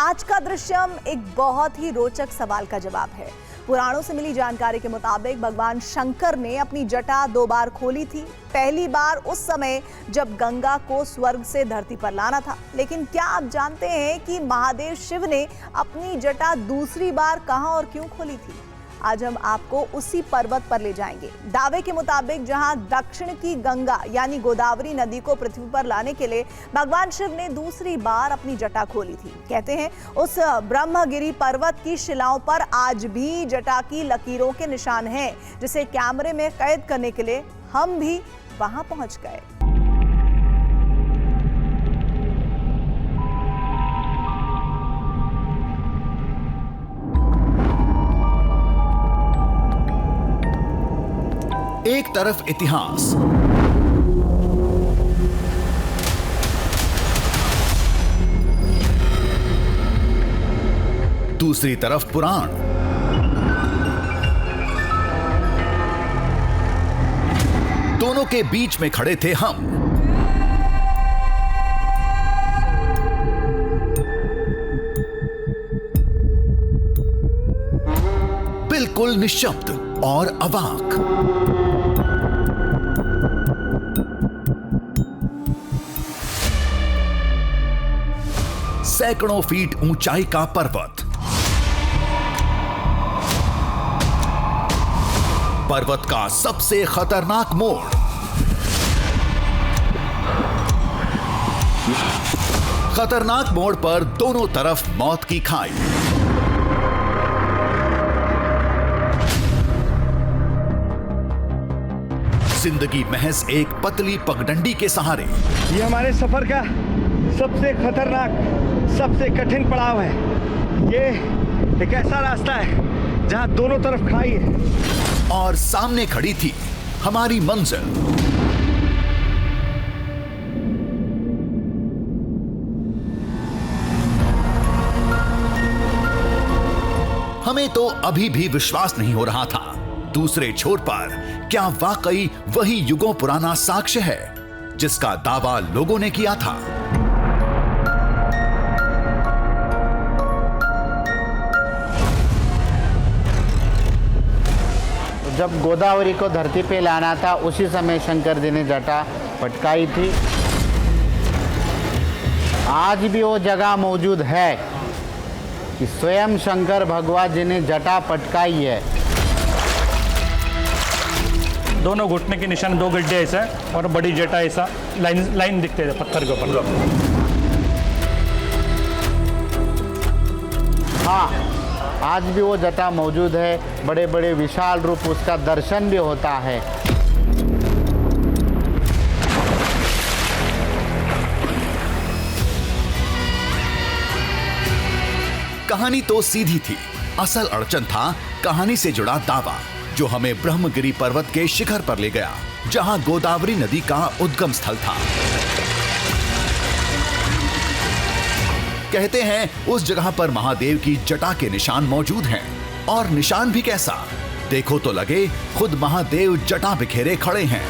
आज का दृश्यम एक बहुत ही रोचक सवाल का जवाब है। पुराणों से मिली जानकारी के मुताबिक भगवान शंकर ने अपनी जटा 2 बार खोली थी। पहली बार उस समय जब गंगा को स्वर्ग से धरती पर लाना था। लेकिन क्या आप जानते हैं कि महादेव शिव ने अपनी जटा दूसरी बार कहां और क्यों खोली थी? आज हम आपको उसी पर्वत पर ले जाएंगे। दावे के मुताबिक जहां दक्षिण की गंगा यानी गोदावरी नदी को पृथ्वी पर लाने के लिए भगवान शिव ने दूसरी बार अपनी जटा खोली थी। कहते हैं उस ब्रह्मगिरी पर्वत की शिलाओं पर आज भी जटा की लकीरों के निशान हैं, जिसे कैमरे में कैद करने के लिए हम भी वहां पहुंच गए। एक तरफ इतिहास, दूसरी तरफ पुराण। दोनों के बीच में खड़े थे हम। बिल्कुल निश्शब्द और अवाक। सैकड़ों फीट ऊंचाई का पर्वत, पर्वत का सबसे खतरनाक मोड़, खतरनाक मोड़ पर दोनों तरफ मौत की खाई। जिंदगी महज एक पतली पगडंडी के सहारे। ये हमारे सफर का सबसे खतरनाक, सबसे कठिन पड़ाव है। ये एक ऐसा रास्ता है जहां दोनों तरफ खाई है और सामने खड़ी थी हमारी मंजिल। हमें तो अभी भी विश्वास नहीं हो रहा था। दूसरे छोर पर क्या वाकई वही युगों पुराना साक्ष्य है जिसका दावा लोगों ने किया था? जब गोदावरी को धरती पे लाना था उसी समय शंकर जी ने जटा पटकाई थी। आज भी वो जगह मौजूद है कि स्वयं शंकर भगवान जी ने जटा पटकाई है। दोनों घुटने के निशान, 2 गड्ढे ऐसा और बड़ी जटा ऐसा लाइन दिखते हैं पत्थर के ऊपर। हाँ, आज भी वो जटा मौजूद है। बड़े बड़े विशाल रूप, उसका दर्शन भी होता है। कहानी तो सीधी थी, असल अड़चन था कहानी से जुड़ा दावा जो हमें ब्रह्मगिरी पर्वत के शिखर पर ले गया, जहां गोदावरी नदी का उद्गम स्थल था। कहते हैं उस जगह पर महादेव की जटा के निशान मौजूद हैं। और निशान भी कैसा, देखो तो लगे खुद महादेव जटा बिखेरे खड़े हैं।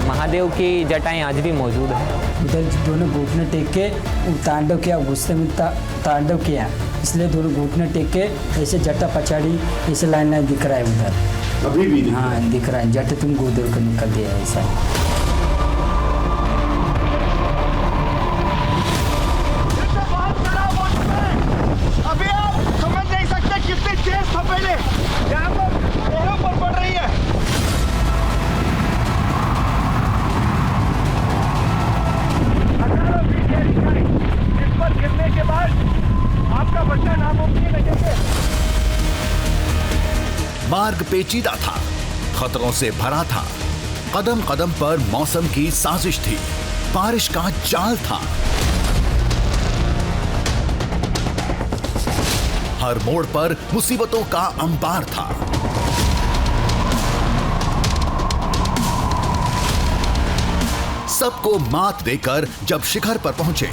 महादेव की जटाएं आज भी मौजूद है। उधर दोनों घुटने टेक के तांडव किया, गुस्से में तांडव किया, इसलिए दोनों घुटने टेक के ऐसे जटा पछाड़ी ऐसे लाइन दिख रहा है उधर। अभी भी हाँ दिख रहा है, जट तुम गोदेव को निकल दिया ऐसा। अभी आप समझ नहीं सकते कितनी तेज थपेले यहाँ पर पड़ रही है। इस पर गिरने के बाद आपका बचना नामुमकिन है। मार्ग पेचीदा था, खतरों से भरा था। कदम कदम पर मौसम की साजिश थी, बारिश का जाल था। हर मोड़ पर मुसीबतों का अंबार था। सबको मात देकर जब शिखर पर पहुंचे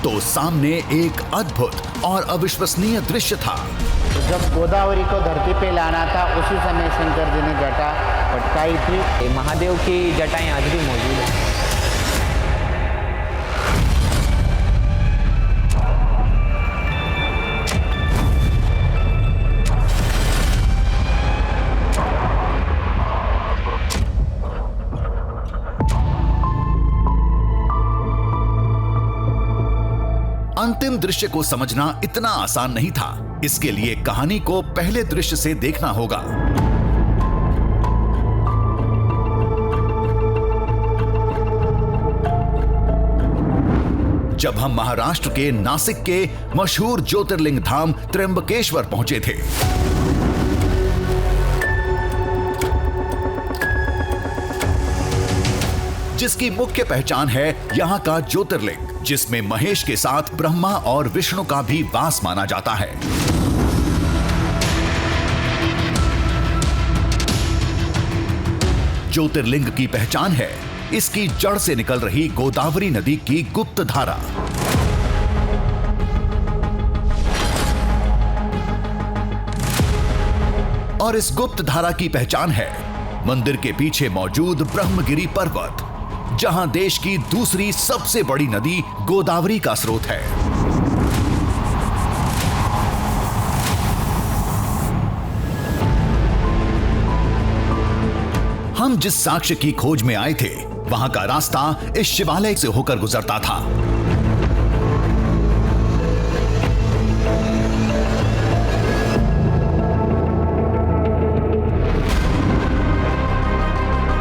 तो सामने एक अद्भुत और अविश्वसनीय दृश्य था। तो जब गोदावरी को धरती पे लाना था उसी समय शंकर जी ने जटा पटकाई थी। ये महादेव की जटाएं आज भी मौजूद हैं। अंतिम दृश्य को समझना इतना आसान नहीं था। इसके लिए कहानी को पहले दृश्य से देखना होगा। जब हम महाराष्ट्र के नासिक के मशहूर ज्योतिर्लिंग धाम त्र्यंबकेश्वर पहुंचे थे, जिसकी मुख्य पहचान है यहां का ज्योतिर्लिंग, जिसमें महेश के साथ ब्रह्मा और विष्णु का भी वास माना जाता है। ज्योतिर्लिंग की पहचान है इसकी जड़ से निकल रही गोदावरी नदी की गुप्त धारा। और इस गुप्त धारा की पहचान है मंदिर के पीछे मौजूद ब्रह्मगिरी पर्वत, जहां देश की दूसरी सबसे बड़ी नदी गोदावरी का स्रोत है। हम जिस साक्ष्य की खोज में आए थे, वहां का रास्ता इस शिवालय से होकर गुजरता था।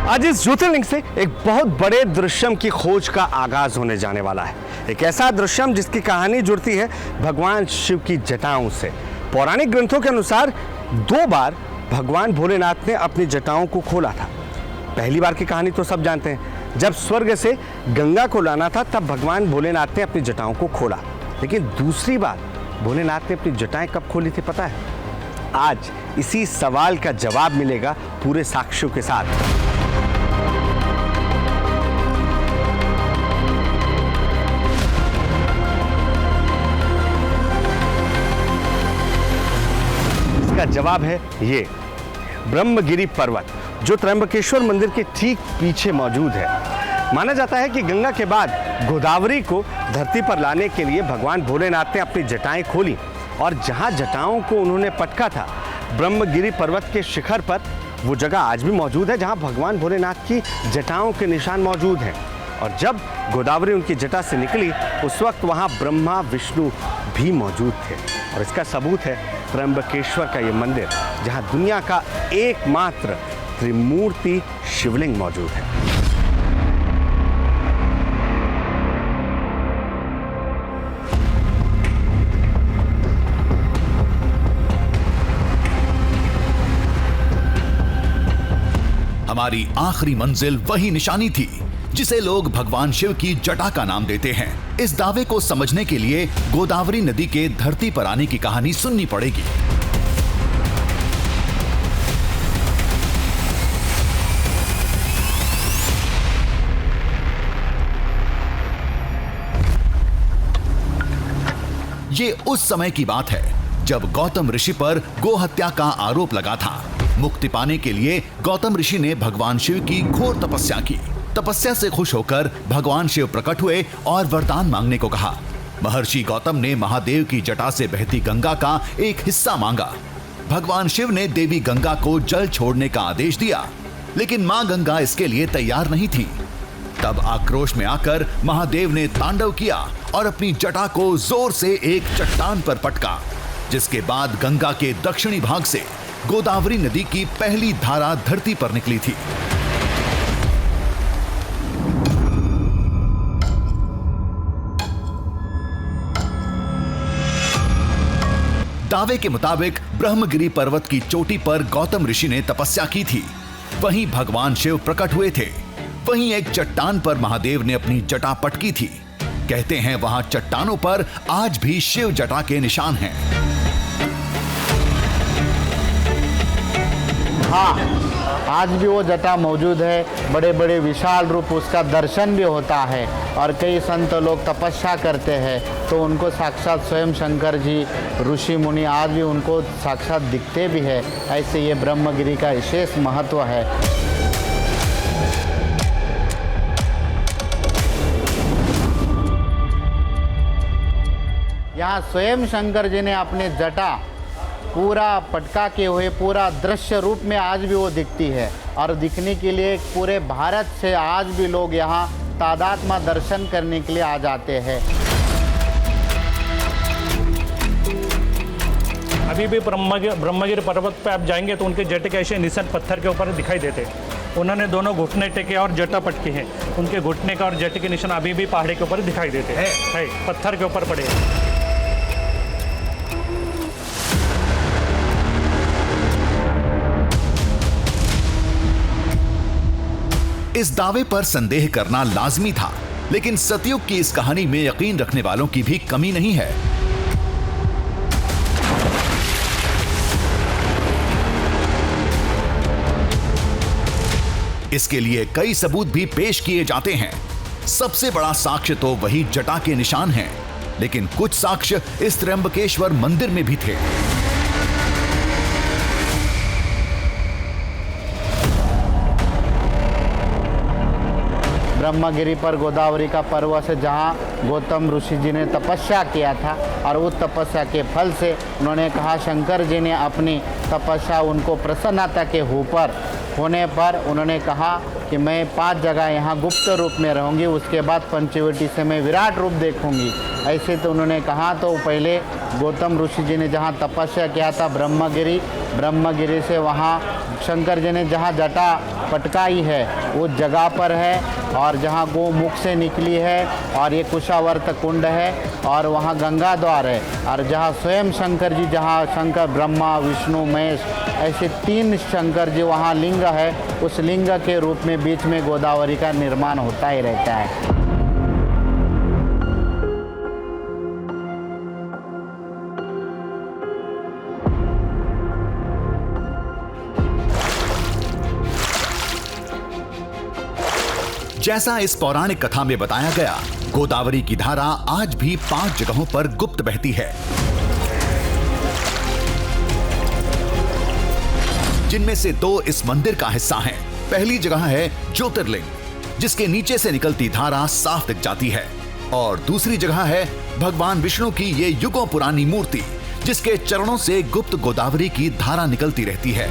आज इस ज्योतिर्लिंग से एक बहुत बड़े दृश्यम की खोज का आगाज होने जाने वाला है। एक ऐसा दृश्यम जिसकी कहानी जुड़ती है भगवान शिव की जटाओं से। पौराणिक ग्रंथों के अनुसार 2 बार भगवान भोलेनाथ ने अपनी जटाओं को खोला था। पहली बार की कहानी तो सब जानते हैं, जब स्वर्ग से गंगा को लाना था तब भगवान भोलेनाथ ने अपनी जटाओं को खोला। लेकिन दूसरी बार भोलेनाथ ने अपनी जटाएं कब खोली थी पता है? आज इसी सवाल का जवाब मिलेगा पूरे साक्ष्यों के साथ। इसका जवाब है ये ब्रह्मगिरी पर्वत, जो त्र्यंबकेश्वर मंदिर के ठीक पीछे मौजूद है। माना जाता है कि गंगा के बाद गोदावरी को धरती पर लाने के लिए भगवान भोलेनाथ ने अपनी जटाएं खोली और जहां जटाओं को उन्होंने पटका था, ब्रह्मगिरी पर्वत के शिखर पर वो जगह आज भी मौजूद है जहां भगवान भोलेनाथ की जटाओं के निशान मौजूद हैं। और जब गोदावरी उनकी जटा से निकली उस वक्त वहां ब्रह्मा विष्णु भी मौजूद थे। और इसका सबूत है त्र्यंबकेश्वर का ये मंदिर, जहां दुनिया का एकमात्र त्रिमूर्ति शिवलिंग मौजूद है। हमारी आखिरी मंजिल वही निशानी थी जिसे लोग भगवान शिव की जटा का नाम देते हैं। इस दावे को समझने के लिए गोदावरी नदी के धरती पर आने की कहानी सुननी पड़ेगी। ये उस समय की बात है जब गौतम ऋषि पर गोहत्या का आरोप लगा था। मुक्ति पाने के लिए गौतम ऋषि ने भगवान शिव की घोर तपस्या की। तपस्या से खुश होकर भगवान शिव प्रकट हुए और वरदान मांगने को कहा। महर्षि गौतम ने महादेव की जटा से बहती गंगा का एक हिस्सा मांगा। भगवान शिव ने देवी गंगा को जल छोड़ने का आदेश दिया, लेकिन मां गंगा इसके लिए तैयार नहीं थी। तब आक्रोश में आकर महादेव ने तांडव किया और अपनी जटा को जोर से एक चट्टान पर पटका, जिसके बाद गंगा के दक्षिणी भाग से गोदावरी नदी की पहली धारा धरती पर निकली थी। दावे के मुताबिक ब्रह्मगिरी पर्वत की चोटी पर गौतम ऋषि ने तपस्या की थी। वहीं भगवान शिव प्रकट हुए थे। वहीं एक चट्टान पर महादेव ने अपनी जटा पटकी थी। कहते हैं वहां चट्टानों पर आज भी शिव जटा के निशान हैं। हाँ, आज भी वो जटा मौजूद है। बड़े बड़े विशाल रूप उसका दर्शन भी होता है और कई संत लोग तपस्या करते हैं तो उनको साक्षात स्वयं शंकर जी ऋषि मुनि आज भी उनको साक्षात दिखते भी है। ऐसे ये ब्रह्मगिरी का विशेष महत्व है। यहाँ स्वयं शंकर जी ने अपने जटा पूरा पटका के हुए पूरा दृश्य रूप में आज भी वो दिखती है और दिखने के लिए पूरे भारत से आज भी लोग यहाँ तादाद में दर्शन करने के लिए आ जाते हैं। अभी भी ब्रह्मगिरी पर्वत पे आप जाएंगे तो उनके जटे के ऐसे निशान पत्थर के ऊपर दिखाई देते हैं। उन्होंने दोनों घुटने टेके और जटा पटकी है। उनके घुटने का और जटे के निशान अभी भी पहाड़ी के ऊपर दिखाई देते हैं, पत्थर के ऊपर पड़े हैं। इस दावे पर संदेह करना लाजमी था, लेकिन सतयुग की इस कहानी में यकीन रखने वालों की भी कमी नहीं है। इसके लिए कई सबूत भी पेश किए जाते हैं। सबसे बड़ा साक्ष्य तो वही जटा के निशान हैं, लेकिन कुछ साक्ष्य इस त्र्यंबकेश्वर मंदिर में भी थे। ब्रह्मगिरी पर गोदावरी का पर्व से जहाँ गौतम ऋषि जी ने तपस्या किया था और उस तपस्या के फल से उन्होंने कहा, शंकर जी ने अपनी तपस्या उनको प्रसन्नता के ऊपर होने पर उन्होंने कहा कि मैं 5 जगह यहाँ गुप्त रूप में रहूँगी, उसके बाद पंचवटी से मैं विराट रूप देखूँगी। ऐसे तो उन्होंने कहा। तो पहले गौतम ऋषि जी ने जहाँ तपस्या किया था ब्रह्मगिरी से वहाँ शंकर जी ने जहाँ जटा पटकाई है उस जगह पर है और जहाँ गोमुख से निकली है और ये कुशावर्त कुंड है और वहाँ गंगा द्वार है और जहाँ स्वयं शंकर जी, जहाँ शंकर ब्रह्मा विष्णु महेश ऐसे 3 शंकर जी वहाँ लिंग है, उस लिंग के रूप में बीच में गोदावरी का निर्माण होता ही रहता है। जैसा इस पौराणिक कथा में बताया गया, गोदावरी की धारा आज भी 5 जगहों पर गुप्त बहती है, जिनमें से 2 इस मंदिर का हिस्सा हैं। पहली जगह है ज्योतिर्लिंग, जिसके नीचे से निकलती धारा साफ दिख जाती है, और दूसरी जगह है भगवान विष्णु की ये युगों पुरानी मूर्ति, जिसके चरणों से गुप्त गोदावरी की धारा निकलती रहती है।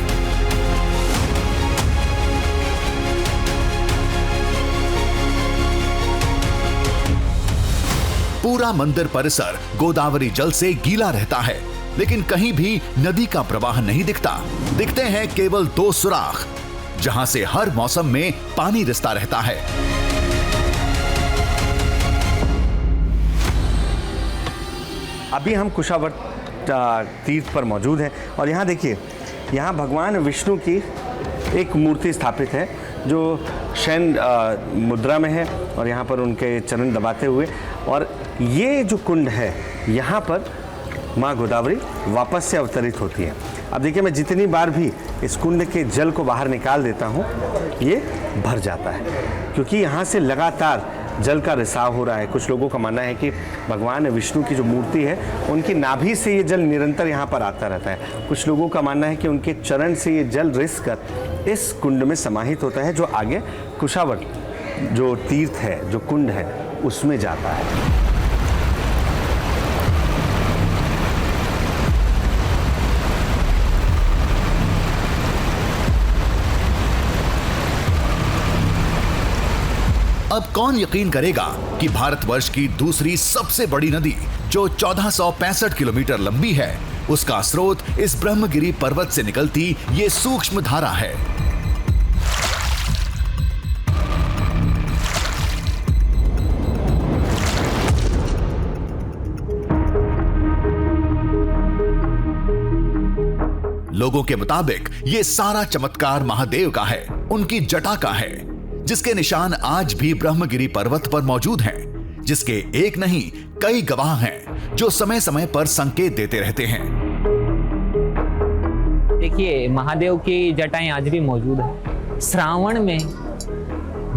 पूरा मंदिर परिसर गोदावरी जल से गीला रहता है, लेकिन कहीं भी नदी का प्रवाह नहीं दिखता। दिखते हैं केवल 2 सुराख, जहां से हर मौसम में पानी रिसता रहता है। अभी हम कुशावर्त तीर्थ पर मौजूद हैं और यहाँ देखिए, यहाँ भगवान विष्णु की एक मूर्ति स्थापित है जो शयन मुद्रा में है और यहाँ पर उनके चरण दबाते हुए, और ये जो कुंड है यहाँ पर माँ गोदावरी वापस से अवतरित होती है। अब देखिए, मैं जितनी बार भी इस कुंड के जल को बाहर निकाल देता हूँ ये भर जाता है, क्योंकि यहाँ से लगातार जल का रिसाव हो रहा है। कुछ लोगों का मानना है कि भगवान विष्णु की जो मूर्ति है उनकी नाभि से ये जल निरंतर यहाँ पर आता रहता है। कुछ लोगों का मानना है कि उनके चरण से ये जल रिस कर इस कुंड में समाहित होता है, जो आगे कुशावर्त जो तीर्थ है, जो कुंड है, उसमें जाता है। अब कौन यकीन करेगा कि भारतवर्ष की दूसरी सबसे बड़ी नदी, जो 1465 किलोमीटर लंबी है, उसका स्रोत इस ब्रह्मगिरी पर्वत से निकलती ये सूक्ष्म धारा है। लोगों के मुताबिक ये सारा चमत्कार महादेव का है, उनकी जटा का है, जिसके निशान आज भी ब्रह्मगिरी पर्वत पर मौजूद हैं, जिसके एक नहीं कई गवाह हैं जो समय समय पर संकेत देते रहते हैं। देखिए, महादेव की जटाएं आज भी मौजूद है। श्रावण में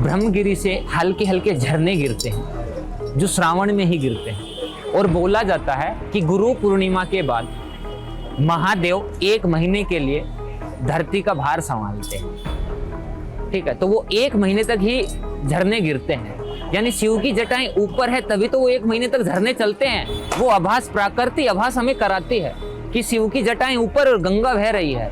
ब्रह्मगिरी से हल्के हल्के झरने गिरते हैं, जो श्रावण में ही गिरते हैं। और बोला जाता है कि गुरु पूर्णिमा के बाद महादेव 1 महीने के लिए धरती का भार संभालते हैं। ठीक है, तो वो 1 महीने तक ही झरने गिरते हैं, यानी शिव की जटाएं ऊपर है तभी तो वो 1 महीने तक झरने चलते हैं। वो आभास, प्राकृतिक आभास हमें कराती है कि शिव की जटाएं ऊपर और गंगा बह रही है।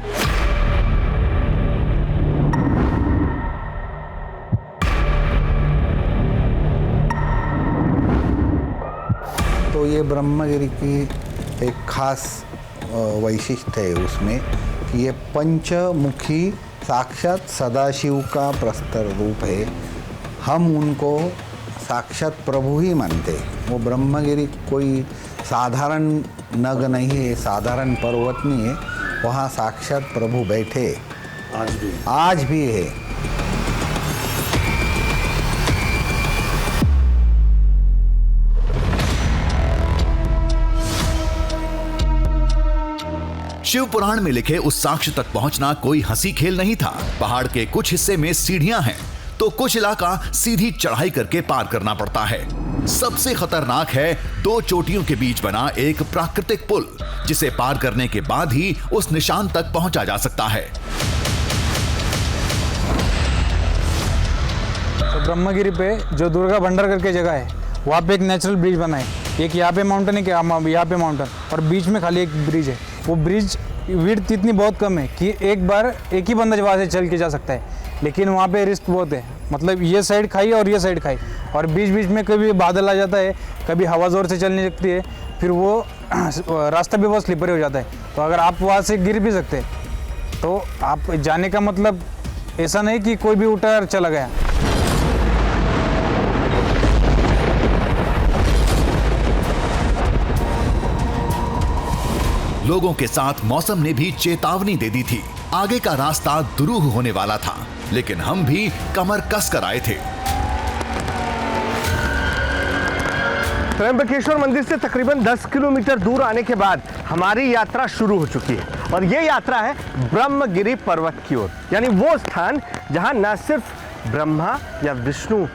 तो ये ब्रह्मगिरी की एक खास वैशिष्ट्य है उसमें कि ये पंचमुखी साक्षात सदाशिव का प्रस्तर रूप है। हम उनको साक्षात प्रभु ही मानते हैं। वो ब्रह्मगिरी कोई साधारण नग नहीं है, साधारण पर्वत नहीं है, वहाँ साक्षात प्रभु बैठे आज भी है। शिव पुराण में लिखे उस साक्ष्य तक पहुंचना कोई हंसी खेल नहीं था। पहाड़ के कुछ हिस्से में सीढ़ियां हैं तो कुछ इलाका सीधी चढ़ाई करके पार करना पड़ता है। सबसे खतरनाक है 2 चोटियों के बीच बना एक प्राकृतिक पुल, जिसे पार करने के बाद ही उस निशान तक पहुंचा जा सकता है। तो ब्रह्मगिरी पे जो दुर्गा भंडार करके जगह है, वहाँ पे एक नेचुरल ब्रिज बना है। एक यहाँ पे माउंटेन है, कि यहाँ पे माउंटेन, और बीच में खाली एक ब्रिज है। वो ब्रिज विड्थ इतनी बहुत कम है कि एक बार एक ही बंदा वहाँ से चल के जा सकता है, लेकिन वहाँ पे रिस्क बहुत है। मतलब ये साइड खाई और ये साइड खाई, और बीच बीच में कभी बादल आ जाता है, कभी हवा ज़ोर से चलने लगती है, फिर वो रास्ता भी बहुत स्लिपरी हो जाता है। तो अगर आप वहाँ से गिर भी सकते हैं, तो आप जाने का मतलब ऐसा नहीं कि कोई भी उठा और चला गया। लोगों के साथ मौसम ने भी चेतावनी दे दी थी। आगे का रास्ता दुरूह होने वाला था, लेकिन हम भी कमर कस कर आए थे। त्र्यंबकेश्वर मंदिर से तकरीबन 10 किलोमीटर दूर आने के बाद हमारी यात्रा शुरू हो चुकी है, और ये यात्रा है ब्रह्मगिरी पर्वत की ओर। यानी वो स्थान जहां न सिर्फ ब्रह्मा या विष्णु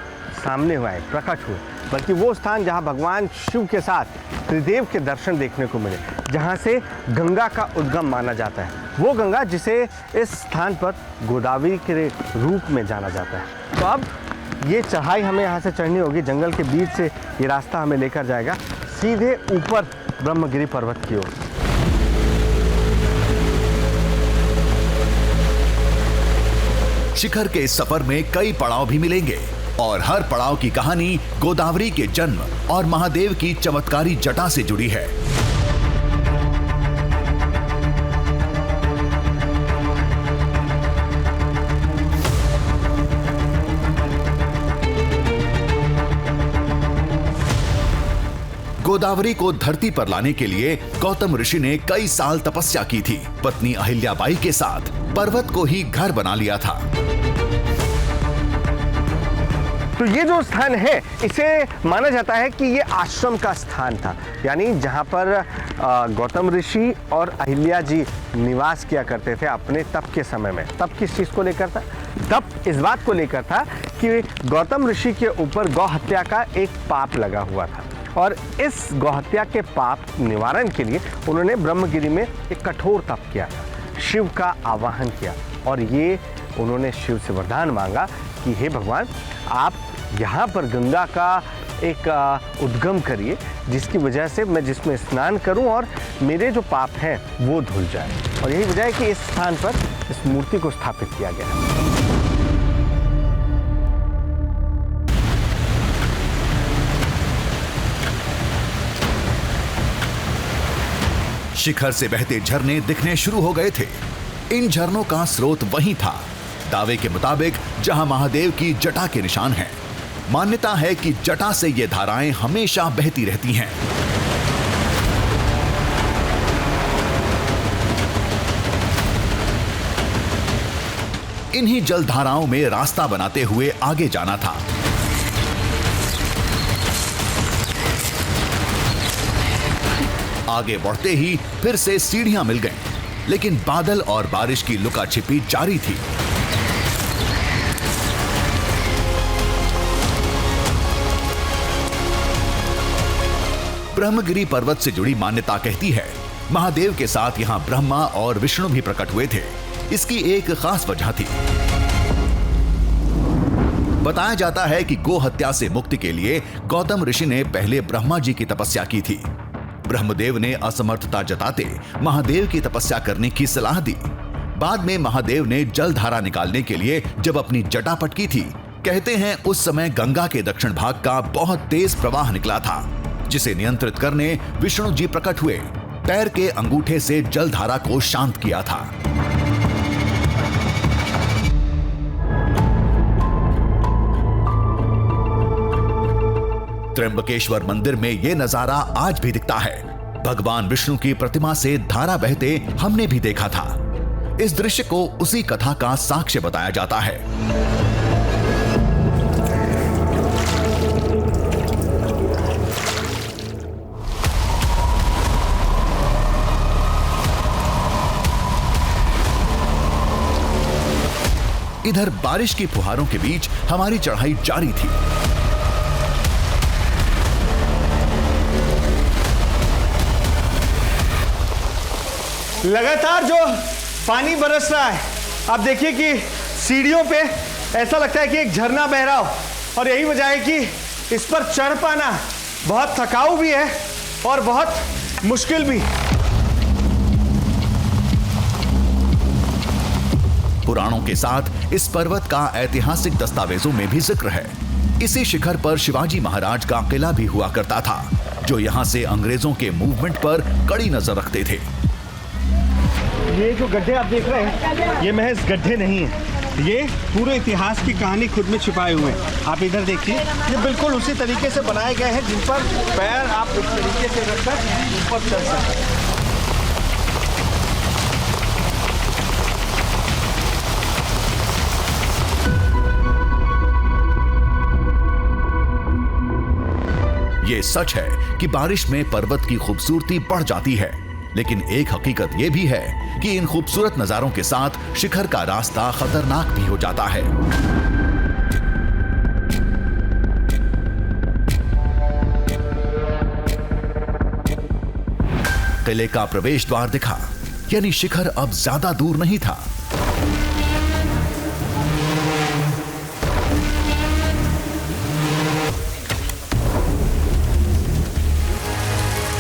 सामने हुआ है, प्रकट हुए, बल्कि वो स्थान जहां भगवान शिव के साथ त्रिदेव के दर्शन देखने को मिले, जहां से गंगा का उद्गम माना जाता है। वो गंगा जिसे इस स्थान पर गोदावरी के रूप में जाना जाता है। तो अब ये चढ़ाई हमें यहाँ से चढ़नी होगी। जंगल के बीच से ये रास्ता हमें लेकर जाएगा सीधे ऊपर ब्रह्मगिरी पर्वत की ओर। शिखर के इस सफर में कई पड़ाव भी मिलेंगे, और हर पड़ाव की कहानी गोदावरी के जन्म और महादेव की चमत्कारी जटा से जुड़ी है। गोदावरी को धरती पर लाने के लिए गौतम ऋषि ने कई साल तपस्या की थी। पत्नी अहिल्याबाई के साथ पर्वत को ही घर बना लिया था। तो ये जो स्थान है, इसे माना जाता है कि ये आश्रम का स्थान था, यानी जहाँ पर गौतम ऋषि और अहिल्या जी निवास किया करते थे अपने तप के समय में। तप किस चीज़ को लेकर था? तप इस बात को लेकर था कि गौतम ऋषि के ऊपर गौ हत्या का एक पाप लगा हुआ था, और इस गौ हत्या के पाप निवारण के लिए उन्होंने ब्रह्मगिरी में एक कठोर तप किया था, शिव का आवाहन किया, और ये उन्होंने शिव से वरदान मांगा कि हे भगवान, आप यहाँ पर गंगा का एक उद्गम करिए, जिसकी वजह से मैं जिसमें स्नान करूं और मेरे जो पाप हैं वो धुल जाए। और यही वजह है कि इस स्थान पर इस मूर्ति को स्थापित किया गया है। शिखर से बहते झरने दिखने शुरू हो गए थे। इन झरनों का स्रोत वहीं था, दावे के मुताबिक जहां महादेव की जटा के निशान हैं। मान्यता है कि जटा से ये धाराएं हमेशा बहती रहती हैं। इन्हीं जल धाराओं में रास्ता बनाते हुए आगे जाना था। आगे बढ़ते ही फिर से सीढ़ियां मिल गईं, लेकिन बादल और बारिश की लुका छिपी जारी थी। ब्रह्मगिरी पर्वत से जुड़ी मान्यता कहती है महादेव के साथ यहाँ ब्रह्मा और विष्णु भी प्रकट हुए थे। इसकी एक खास वजह थी। बताया जाता है कि गो हत्या से मुक्ति के लिए गौतम ऋषि ने पहले ब्रह्मा जी की तपस्या की थी। ब्रह्मदेव ने असमर्थता जताते महादेव की तपस्या करने की सलाह दी। बाद में महादेव ने जलधारा निकालने के लिए जब अपनी जटा पटकी थी, कहते हैं उस समय गंगा के दक्षिण भाग का बहुत तेज प्रवाह निकला था, जिसे नियंत्रित करने विष्णु जी प्रकट हुए। पैर के अंगूठे से जलधारा को शांत किया था। त्र्यंबकेश्वर मंदिर में यह नजारा आज भी दिखता है। भगवान विष्णु की प्रतिमा से धारा बहते हमने भी देखा था। इस दृश्य को उसी कथा का साक्ष्य बताया जाता है। इधर बारिश की फुहारों के बीच हमारी चढ़ाई जारी थी। लगातार जो पानी बरस रहा है, आप देखिए कि सीढ़ियों पे ऐसा लगता है कि एक झरना बह रहा हो, और यही वजह है कि इस पर चढ़ पाना बहुत थकाऊ भी है और बहुत मुश्किल भी। पुराणों के साथ इस पर्वत का ऐतिहासिक दस्तावेजों में भी जिक्र है। इसी शिखर पर शिवाजी महाराज का किला भी हुआ करता था, जो यहाँ से अंग्रेजों के मूवमेंट पर कड़ी नजर रखते थे। ये जो गड्ढे आप देख रहे हैं, ये महज गड्ढे नहीं है, ये पूरे इतिहास की कहानी खुद में छिपाए हुए हैं। आप इधर देखिए, ये बिल्कुल उसी तरीके से बनाए गए हैं जिन पर पैर आप इस तरीके से रखकर ऊपर चल सकते हैं। ये सच है कि बारिश में पर्वत की खूबसूरती बढ़ जाती है, लेकिन एक हकीकत यह भी है कि इन खूबसूरत नजारों के साथ शिखर का रास्ता खतरनाक भी हो जाता है। किले का प्रवेश द्वार दिखा, यानी शिखर अब ज्यादा दूर नहीं था।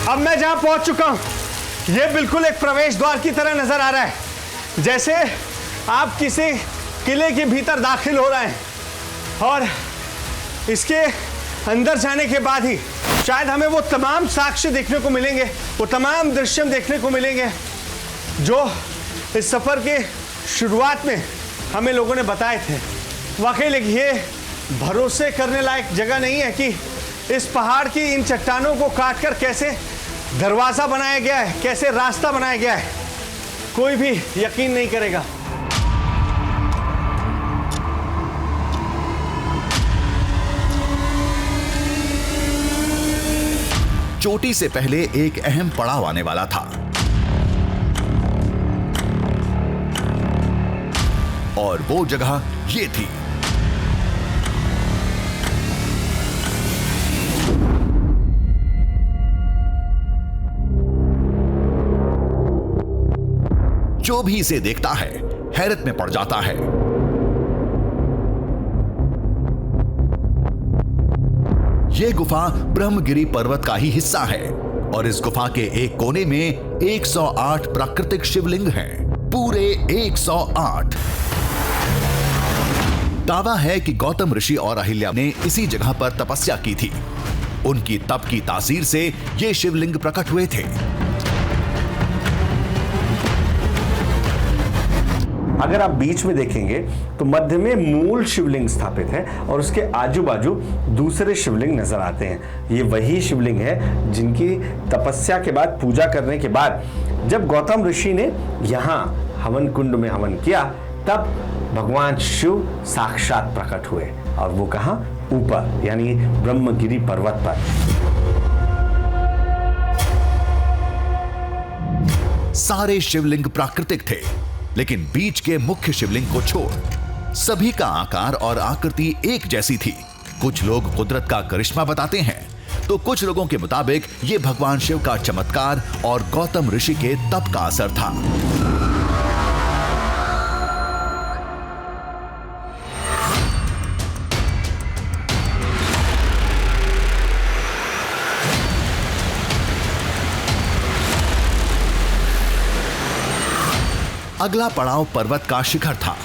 अब मैं जहां पहुंच चुका हूं, यह बिल्कुल एक प्रवेश द्वार की तरह नजर आ रहा है, जैसे आप किसी किले के भीतर दाखिल हो रहे हैं, और इसके अंदर जाने के बाद ही शायद हमें वो तमाम साक्ष्य देखने को मिलेंगे, वो तमाम दृश्य देखने को मिलेंगे जो इस सफर के शुरुआत में हमें लोगों ने बताए थे। वाकई लेकिन ये भरोसे करने लायक जगह नहीं है कि इस पहाड़ की इन चट्टानों को काटकर कैसे दरवाजा बनाया गया है, कैसे रास्ता बनाया गया है, कोई भी यकीन नहीं करेगा। चोटी से पहले एक अहम पड़ाव आने वाला था, और वो जगह ये थी। जो भी इसे देखता है हैरत में पड़ जाता है। यह गुफा ब्रह्मगिरी पर्वत का ही हिस्सा है, और इस गुफा के एक कोने में 108 प्राकृतिक शिवलिंग हैं, पूरे 108। दावा है कि गौतम ऋषि और अहिल्या ने इसी जगह पर तपस्या की थी। उनकी तप की तासीर से ये शिवलिंग प्रकट हुए थे। अगर आप बीच में देखेंगे तो मध्य में मूल शिवलिंग स्थापित है, और उसके आजू बाजू दूसरे शिवलिंग नजर आते हैं। ये वही शिवलिंग है जिनकी तपस्या के बाद, पूजा करने के बाद, जब गौतम ऋषि ने यहाँ हवन कुंड में हवन किया, तब भगवान शिव साक्षात प्रकट हुए, और वो कहाँ? ऊपर, यानी ब्रह्मगिरी पर्वत पर। सारे शिवलिंग प्राकृतिक थे, लेकिन बीच के मुख्य शिवलिंग को छोड़ सभी का आकार और आकृति एक जैसी थी। कुछ लोग कुदरत का करिश्मा बताते हैं, तो कुछ लोगों के मुताबिक ये भगवान शिव का चमत्कार और गौतम ऋषि के तप का असर था। अगला पड़ाव पर्वत का शिखर था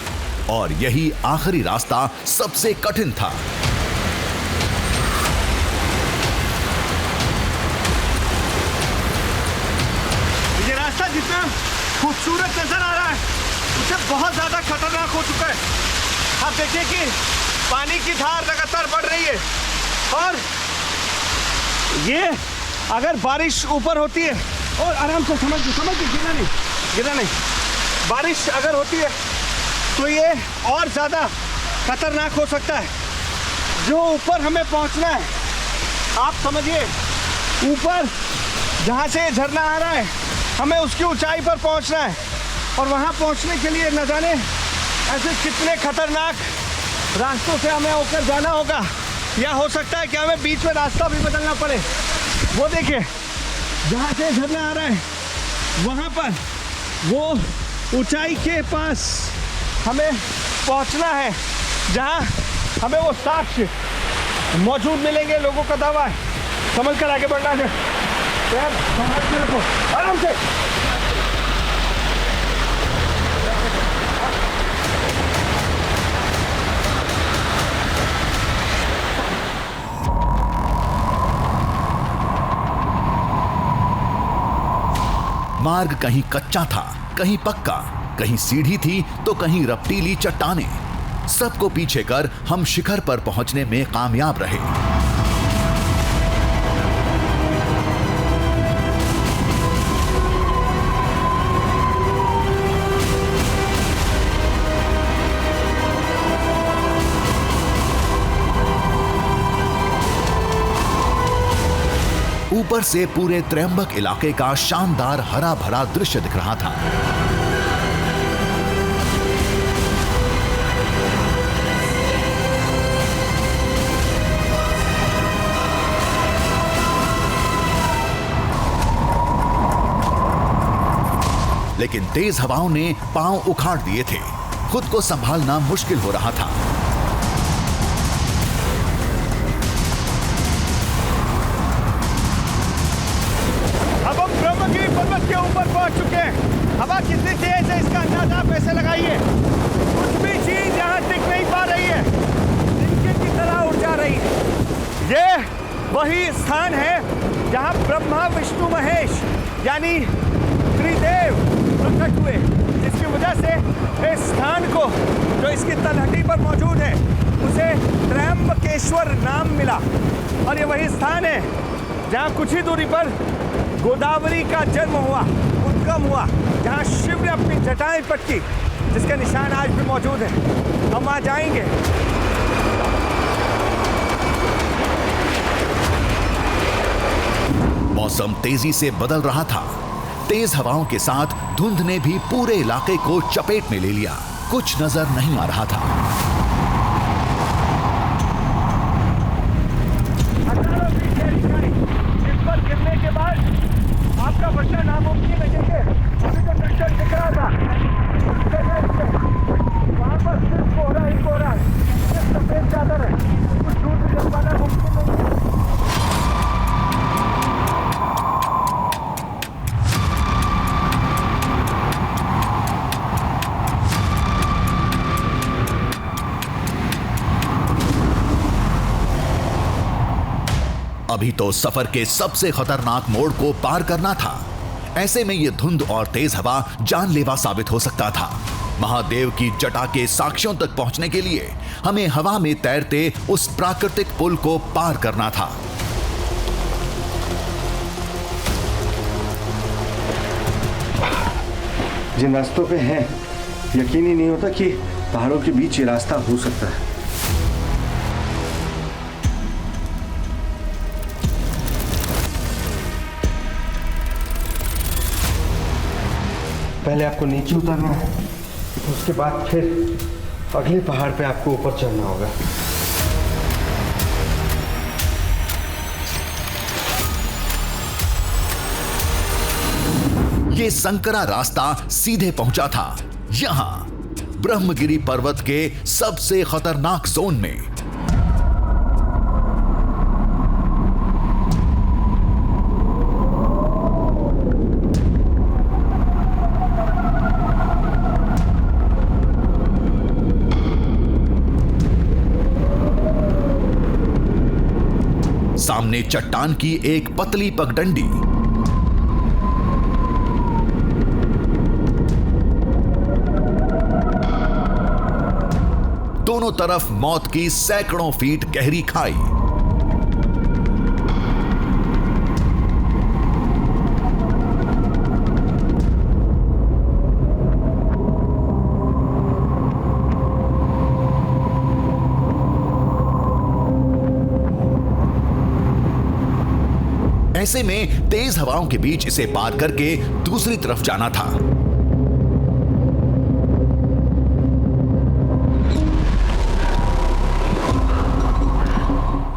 और यही आखिरी रास्ता सबसे कठिन था। ये रास्ता जितना खूबसूरत नजर आ रहा है, उससे बहुत ज्यादा खतरनाक हो चुका है। आप देखिए कि पानी की धार लगातार बढ़ रही है और ये अगर बारिश ऊपर होती है, और आराम से समझ के गिरना नहीं, बारिश अगर होती है तो ये और ज़्यादा खतरनाक हो सकता है। जो ऊपर हमें पहुंचना है, आप समझिए ऊपर जहाँ से झरना आ रहा है, हमें उसकी ऊंचाई पर पहुंचना है और वहाँ पहुंचने के लिए न जाने ऐसे कितने खतरनाक रास्तों से हमें होकर जाना होगा, या हो सकता है कि हमें बीच में रास्ता भी बदलना पड़े। वो देखिए जहाँ से झरना आ रहा है वहाँ पर वो ऊंचाई के पास हमें पहुंचना है, जहां हमें वो साक्ष्य मौजूद मिलेंगे। लोगों का दावा है, समझ कर आगे बढ़ना है। संभाल के रखो, आराम से। मार्ग कहीं कच्चा था, कहीं पक्का, कहीं सीढ़ी थी तो कहीं रपटीली चट्टानें। सबको पीछे कर हम शिखर पर पहुंचने में कामयाब रहे। ऊपर से पूरे त्रयंबक इलाके का शानदार हरा भरा दृश्य दिख रहा था। लेकिन तेज हवाओं ने पांव उखाड़ दिए थे, खुद को संभालना मुश्किल हो रहा था। अब हम ब्रह्मगिरी पर्वत के ऊपर पहुंच चुके हैं। हवा कितनी तेज है इसका अंदाजा आप ऐसे लगाइए। कुछ भी चीज यहाँ टिक नहीं पा रही है, तिनके की तरह उड़ जा रही है। ये वही स्थान है जहाँ ब्रह्मा विष्णु महेश यानी त्रिदेव प्रकट हुए, जिसकी वजह से इस स्थान को जो इसकी तलहटी पर मौजूद है उसे त्रयंबकेश्वर नाम मिला। और ये वही स्थान है जहाँ कुछ ही दूरी पर गोदावरी का जन्म हुआ, उद्गम हुआ, जहाँ शिव ने अपनी जटाएं पटकी, जिसका निशान आज भी मौजूद है। हम वहाँ जाएंगे। मौसम तेजी से बदल रहा था। तेज हवाओं के साथ धुंध ने भी पूरे इलाके को चपेट में ले लिया। कुछ नजर नहीं आ रहा था। इस पर गिरने के बाद आपका बचना नामुमकिन है, क्योंकि अभी जो दृश्य दिख रहा था वहाँ पर सिर्फ कोहरा ही कोहरा है, सिर्फ सफेद चादर है, कुछ दूर से देख पाना मुमकिन नहीं है। अभी तो सफर के सबसे खतरनाक मोड़ को पार करना था। ऐसे में ये धुंध और तेज हवा जानलेवा साबित हो सकता था। महादेव की जटा के साक्ष्यों तक पहुंचने के लिए हमें हवा में तैरते उस प्राकृतिक पुल को पार करना था। जिन रास्तों पे हैं, यकीन ही नहीं होता कि पहाड़ों के बीच ये रास्ता हो सकता है। पहले आपको नीचे उतरना है, उसके बाद फिर अगले पहाड़ पे आपको ऊपर चढ़ना होगा। ये संकरा रास्ता सीधे पहुंचा था यहां ब्रह्मगिरी पर्वत के सबसे खतरनाक जोन में। सामने चट्टान की एक पतली पगडंडी, दोनों तरफ मौत की सैकड़ों फीट गहरी खाई। ऐसे में तेज हवाओं के बीच इसे पार करके दूसरी तरफ जाना था।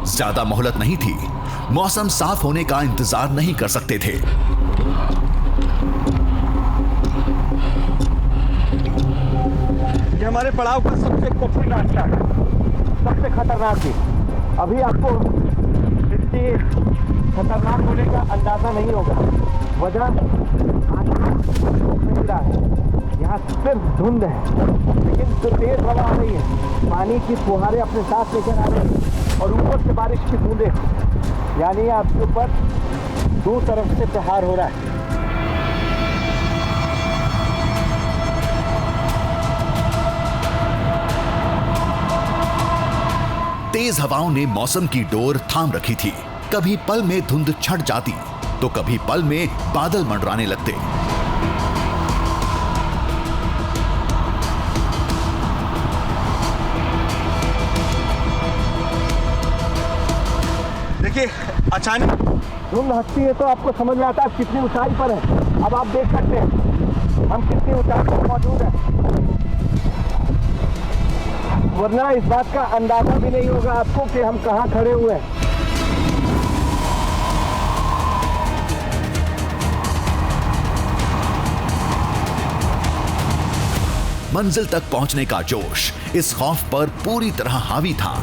ज्यादा मोहलत नहीं थी, मौसम साफ होने का इंतजार नहीं कर सकते थे। ये हमारे पड़ाव का सबसे कठिन रास्ता है, सबसे खतरनाक भी। अभी आपको इसकी खतरनाक होने का अंदाजा नहीं होगा। वजह यहाँ सिर्फ धुंध है, लेकिन जो तेज हवा आ रही है, पानी की फुहारें अपने साथ लेकर आ रही है और ऊपर से बारिश की बूंदें, यानी आपके ऊपर दो तरफ से प्रहार हो रहा है। तेज हवाओं ने मौसम की डोर थाम रखी थी। कभी पल में धुंध छट जाती तो कभी पल में बादल मंडराने लगते। देखिए, अचानक धुंध हटती है तो आपको समझ में आता है कितनी ऊंचाई पर है। अब आप देख सकते हैं हम कितनी ऊंचाई पर मौजूद हैं, वरना इस बात का अंदाजा भी नहीं होगा आपको कि हम कहाँ खड़े हुए हैं। मंजिल तक पहुंचने का जोश इस खौफ पर पूरी तरह हावी था।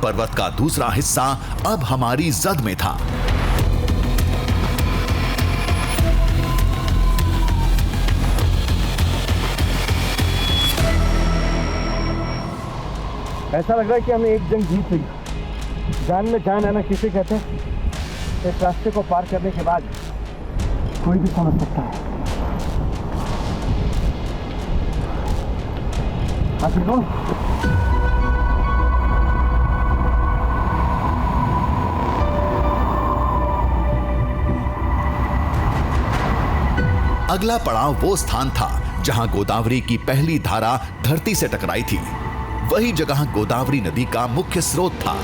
पर्वत का दूसरा हिस्सा अब हमारी जद में था। ऐसा लग रहा है कि हमने एक जंग जीत ली। जान में जान आना किसे कहते हैं? इस रास्ते को पार करने के बाद कोई भी समझ सकता है। हाथी अगला पड़ाव वो स्थान था जहां गोदावरी की पहली धारा धरती से टकराई थी। वही जगह गोदावरी नदी का मुख्य स्रोत था।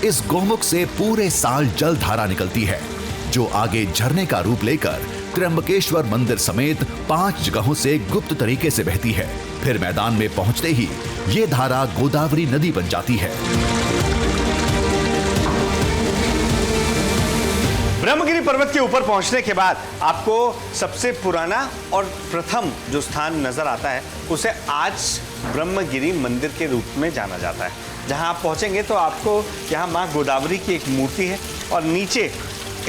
इस गोमुख से पूरे साल जल धारा निकलती है, जो आगे झरने का रूप लेकर त्र्यंबकेश्वर मंदिर समेत 5 जगहों से गुप्त तरीके से बहती है। फिर मैदान में पहुंचते ही ये धारा गोदावरी नदी बन जाती है। ब्रह्मगिरी पर्वत के ऊपर पहुंचने के बाद आपको सबसे पुराना और प्रथम जो स्थान नजर आता है उसे आज ब्रह्मगिरी मंदिर के रूप में जाना जाता है। जहां आप पहुंचेंगे तो आपको यहाँ मां गोदावरी की एक मूर्ति है और नीचे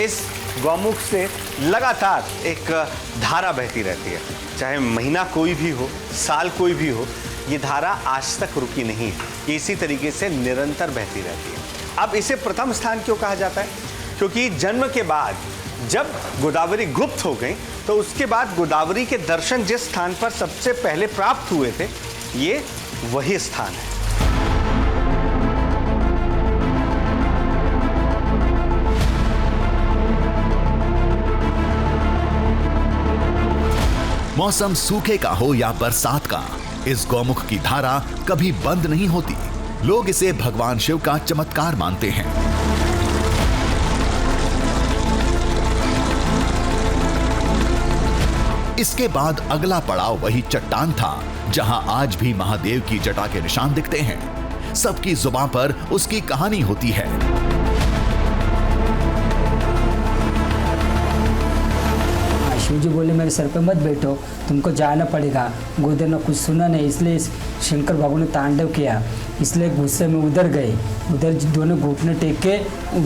इस गौमुख से लगातार एक धारा बहती रहती है। चाहे महीना कोई भी हो, साल कोई भी हो, ये धारा आज तक रुकी नहीं है। ये इसी तरीके से निरंतर बहती रहती है। अब इसे प्रथम स्थान क्यों कहा जाता है? क्योंकि जन्म के बाद जब गोदावरी गुप्त हो गई तो उसके बाद गोदावरी के दर्शन जिस स्थान पर सबसे पहले प्राप्त हुए थे, ये वही स्थान है। मौसम सूखे का हो या बरसात का, इस गौमुख की धारा कभी बंद नहीं होती। लोग इसे भगवान शिव का चमत्कार मानते हैं। इसके बाद अगला पड़ाव वही चट्टान था, जहां आज भी महादेव की जटा के निशान दिखते हैं। सबकी जुबान पर उसकी कहानी होती है। शिव जी बोले मेरे सर पे मत बैठो, तुमको जाना पड़ेगा। गोदर ने कुछ सुना नहीं, इसलिए शंकर भगवान ने तांडव किया। इसलिए गुस्से में उधर गए, उधर दोनों घुटने टेक के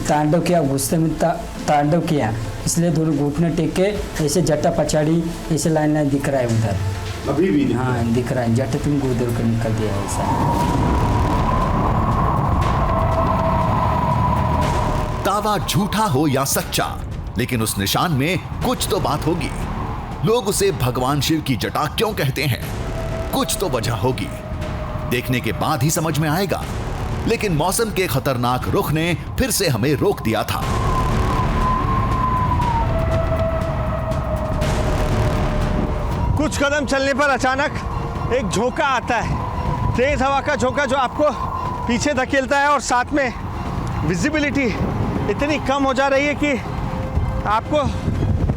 तांडव किया। गुस्से में तांडव किया, इसलिए दोनों घुटने टेक के ऐसे जटा पछाड़ी, ऐसे लाइन लाइन दिख रहा है उधर अभी भी हाँ दिख रहा है। जटा तुम गोदर को निकल दिया ऐसा। दावा झूठा हो या सच्चा, लेकिन उस निशान में कुछ तो बात होगी। लोग उसे भगवान शिव की जटा क्यों कहते हैं? कुछ तो वजह होगी, देखने के बाद ही समझ में आएगा। लेकिन मौसम के खतरनाक रुख ने फिर से हमें रोक दिया था। कुछ कदम चलने पर अचानक एक झोंका आता है, तेज हवा का झोंका जो आपको पीछे धकेलता है और साथ में विजिबिलिटी इतनी कम हो जा रही है कि आपको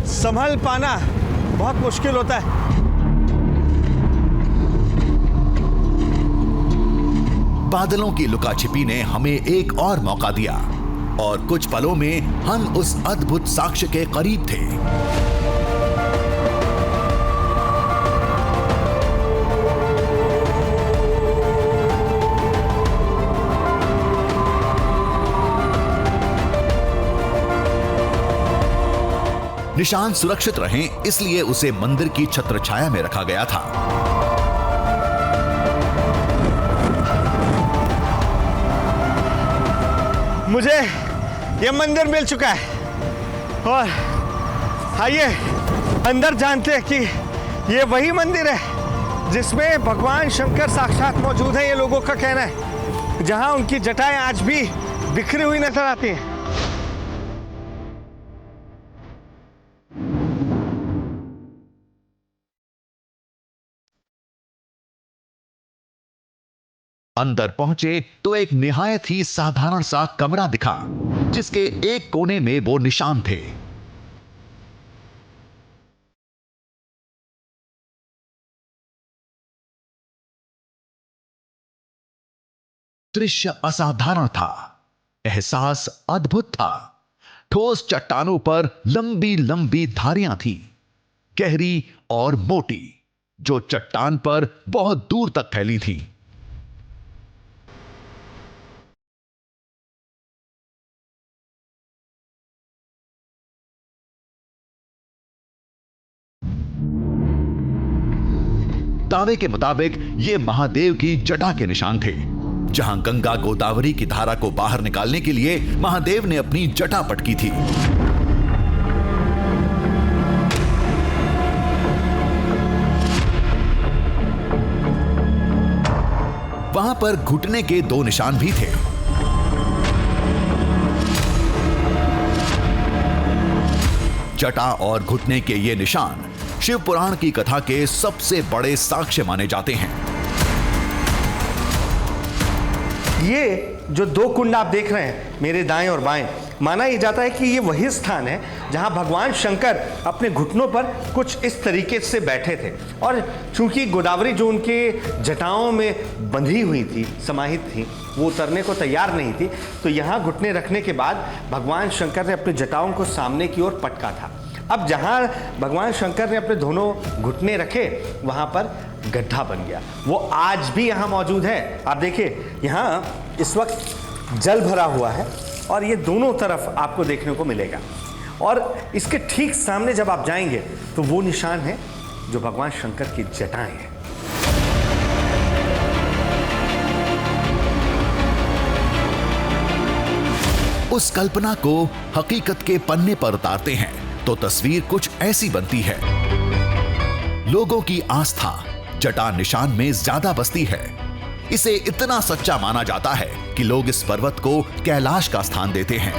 संभल पाना बहुत मुश्किल होता है। बादलों की लुकाछिपी ने हमें एक और मौका दिया और कुछ पलों में हम उस अद्भुत साक्ष्य के करीब थे। निशान सुरक्षित रहें, इसलिए उसे मंदिर की छत्र छाया में रखा गया था। मुझे यह मंदिर मिल चुका है और आइए अंदर जानते हैं कि यह वही मंदिर है जिसमें भगवान शंकर साक्षात मौजूद है। ये लोगों का कहना है, जहां उनकी जटाएं आज भी बिखरी हुई नजर आती हैं। अंदर पहुंचे तो एक निहायत ही साधारण सा कमरा दिखा, जिसके एक कोने में वो निशान थे। दृश्य असाधारण था, एहसास अद्भुत था। ठोस चट्टानों पर लंबी लंबी धारियां थीं, गहरी और मोटी, जो चट्टान पर बहुत दूर तक फैली थीं। दावे के मुताबिक ये महादेव की जटा के निशान थे, जहां गंगा गोदावरी की धारा को बाहर निकालने के लिए महादेव ने अपनी जटा पटकी थी। वहां पर घुटने के दो निशान भी थे। जटा और घुटने के ये निशान शिव पुराण की कथा के सबसे बड़े साक्ष्य माने जाते हैं। ये जो दो कुंड आप देख रहे हैं मेरे दाएं और बाएं, माना यह जाता है कि ये वही स्थान है जहां भगवान शंकर अपने घुटनों पर कुछ इस तरीके से बैठे थे। और चूंकि गोदावरी जो उनके जटाओं में बंधी हुई थी, समाहित थी, वो उतरने को तैयार नहीं थी, तो यहाँ घुटने रखने के बाद भगवान शंकर ने अपने जटाओं को सामने की ओर पटका था। अब जहाँ भगवान शंकर ने अपने दोनों घुटने रखे, वहाँ पर गड्ढा बन गया। वो आज भी यहाँ मौजूद है। आप देखिए, यहाँ इस वक्त जल भरा हुआ है और ये दोनों तरफ आपको देखने को मिलेगा। और इसके ठीक सामने जब आप जाएंगे तो वो निशान है जो भगवान शंकर की जटाएं हैं। उस कल्पना को हकीकत के पन्ने पर उतारते हैं तो तस्वीर कुछ ऐसी बनती है। लोगों की आस्था जटा निशान में ज्यादा बसती है। इसे इतना सच्चा माना जाता है कि लोग इस पर्वत को कैलाश का स्थान देते हैं।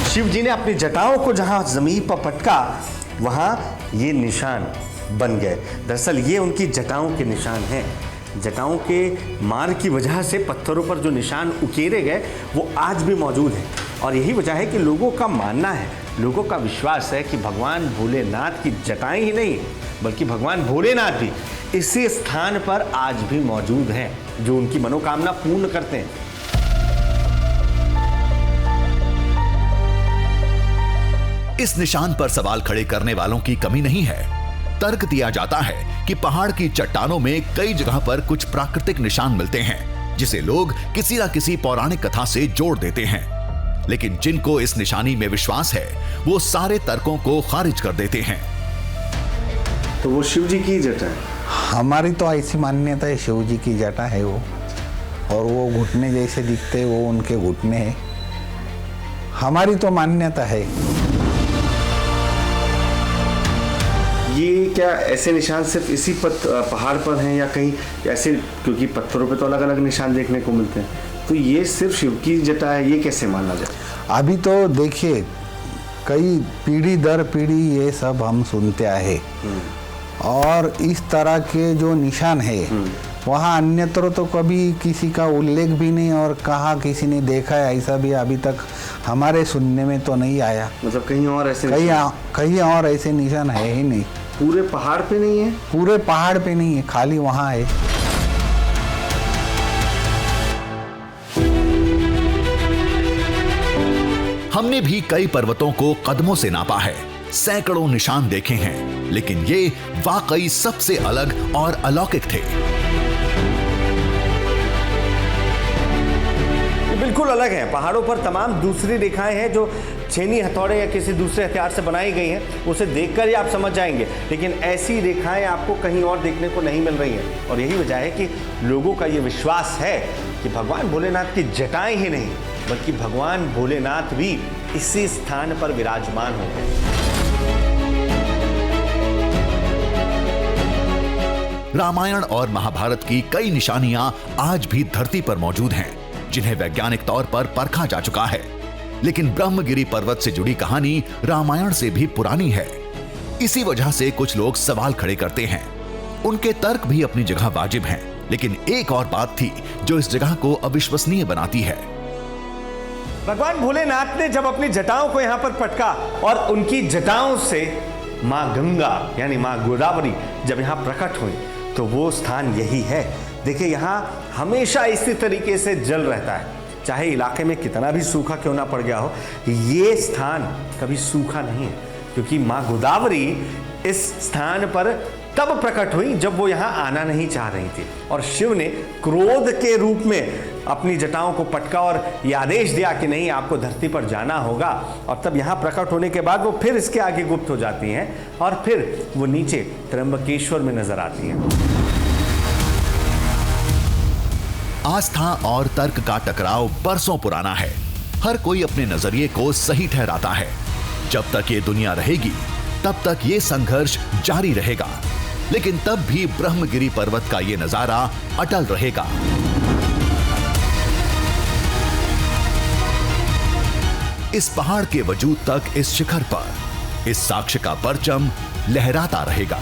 शिव जी ने अपनी जटाओं को जहां जमीन पर पटका वहां ये निशान बन गए। दरअसल ये उनकी जटाओं के निशान हैं। जटाओं के मार की वजह से पत्थरों पर जो निशान उकेरे गए वो आज भी मौजूद हैं। और यही वजह है कि लोगों का मानना है, लोगों का विश्वास है कि भगवान भोलेनाथ की जटाएं ही नहीं बल्कि भगवान भोलेनाथ भी इसी स्थान पर आज भी मौजूद हैं, जो उनकी मनोकामना पूर्ण करते हैं। इस निशान पर सवाल खड़े करने वालों की कमी नहीं है। तर्क दिया जाता है कि पहाड़ की चट्टानों में कई जगह पर कुछ प्राकृतिक निशान मिलते हैं, जिसे लोग किसी न किसी पौराणिक कथा से जोड़ देते हैं। लेकिन जिनको इस निशानी में विश्वास है वो सारे तर्कों को खारिज कर देते हैं। तो वो शिव जी की जटा है। हमारी तो ऐसी मान्यता है शिव जी की जटा है वो, और वो घुटने जैसे दिखते हैं, वो उनके घुटने हैं। हमारी तो मान्यता है। ये क्या ऐसे निशान सिर्फ इसी पहाड़ पर हैं या कहीं ऐसे, क्योंकि पत्थरों पे तो अलग अलग निशान देखने को मिलते हैं, तो ये सिर्फ शिव की जटा है, ये कैसे माना जाए? अभी तो देखिए कई पीढ़ी दर पीढ़ी ये सब हम सुनते आए, और इस तरह के जो निशान है वहाँ अन्यत्र तो कभी किसी का उल्लेख भी नहीं, और कहाँ किसी ने देखा है ऐसा भी अभी तक हमारे सुनने में तो नहीं आया। मतलब कहीं और ऐसे कहीं और ऐसे निशान है ही नहीं। पूरे पहाड़ पे नहीं है? पूरे पहाड़ पे नहीं है, खाली वहाँ है। हमने भी कई पर्वतों को कदमों से नापा है, सैकड़ों निशान देखे हैं, लेकिन ये वाकई सबसे अलग और अलौकिक थे। बिल्कुल अलग है। पहाड़ों पर तमाम दूसरी रेखाएं हैं जो छेनी हथौड़े या किसी दूसरे हथियार से बनाई गई हैं, उसे देखकर ही आप समझ जाएंगे, लेकिन ऐसी रेखाएं आपको कहीं और देखने को नहीं मिल रही हैं। और यही वजह है कि लोगों का ये विश्वास है कि भगवान भोलेनाथ की जटाएं ही नहीं बल्कि भगवान भोलेनाथ भी इसी स्थान पर विराजमान होंगे। रामायण और महाभारत की कई निशानियां आज भी धरती पर मौजूद हैं, जिन्हें वैज्ञानिक तौर पर परखा जा चुका है। लेकिन ब्रह्मगिरी पर्वत से जुड़ी कहानी रामायण से भी पुरानी है। इसी वजह से कुछ लोग सवाल खड़े करते हैं। उनके तर्क भी अपनी जगह वाजिब हैं, लेकिन एक और बात थी जो इस जगह को अविश्वसनीय बनाती है। भगवान भोलेनाथ ने जब अपनी जटाओं को यहां पर पटका और उनकी जटाओं से मां गंगा यानी मां गोदावरी जब यहां प्रकट हुई तो वो स्थान यही है। देखिए यहां हमेशा इसी तरीके से जल रहता है, चाहे इलाके में कितना भी सूखा क्यों ना पड़ गया हो, ये स्थान कभी सूखा नहीं है, क्योंकि मां गोदावरी इस स्थान पर तब प्रकट हुई जब वो यहाँ आना नहीं चाह रही थी, और शिव ने क्रोध के रूप में अपनी जटाओं को पटका और ये आदेश दिया कि नहीं, आपको धरती पर जाना होगा। और तब यहाँ प्रकट होने के बाद वो फिर इसके आगे गुप्त हो जाती हैं और फिर वो नीचे त्र्यंबकेश्वर में नजर आती हैं। आस्था और तर्क का टकराव बरसों पुराना है। हर कोई अपने नजरिए को सही ठहराता है। जब तक ये दुनिया रहेगी तब तक ये संघर्ष जारी रहेगा, लेकिन तब भी ब्रह्मगिरी पर्वत का ये नजारा अटल रहेगा। इस पहाड़ के वजूद तक इस शिखर पर इस साक्ष्य का परचम लहराता रहेगा।